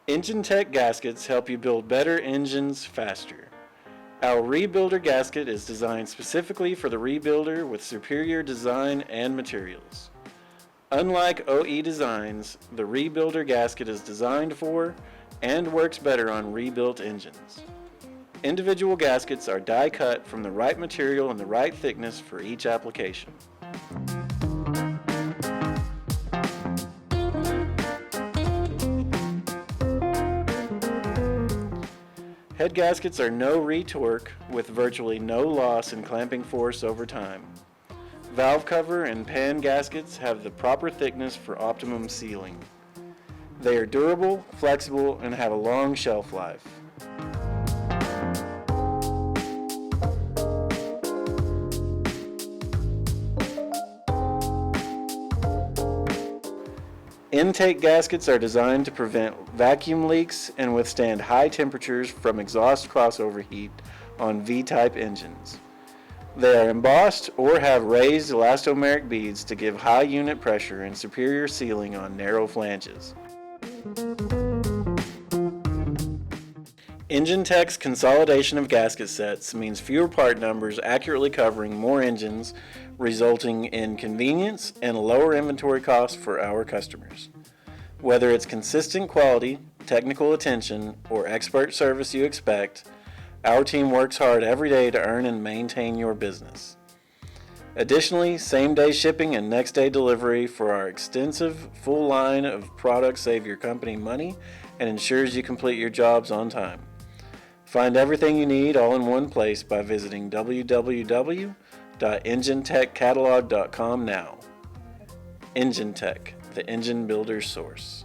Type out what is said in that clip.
Enginetech gaskets help you build better engines faster. Our Rebuilder gasket is designed specifically for the rebuilder with superior design and materials. Unlike OE designs, the Rebuilder gasket is designed for and works better on rebuilt engines. Individual gaskets are die cut from the right material and the right thickness for each application. Head gaskets are no retorque with virtually no loss in clamping force over time. Valve cover and pan gaskets have the proper thickness for optimum sealing. They are durable, flexible, and have a long shelf life. Intake gaskets are designed to prevent vacuum leaks and withstand high temperatures from exhaust crossover heat on V-type engines. They are embossed or have raised elastomeric beads to give high unit pressure and superior sealing on narrow flanges. Enginetech's consolidation of gasket sets means fewer part numbers accurately covering more engines, resulting in convenience and lower inventory costs for our customers. Whether it's consistent quality, technical attention, or expert service you expect, our team works hard every day to earn and maintain your business. Additionally, same-day shipping and next-day delivery for our extensive, full line of products save your company money and ensures you complete your jobs on time. Find everything you need all in one place by visiting www.enginetechcatalog.com now. Enginetech, the engine builder's source.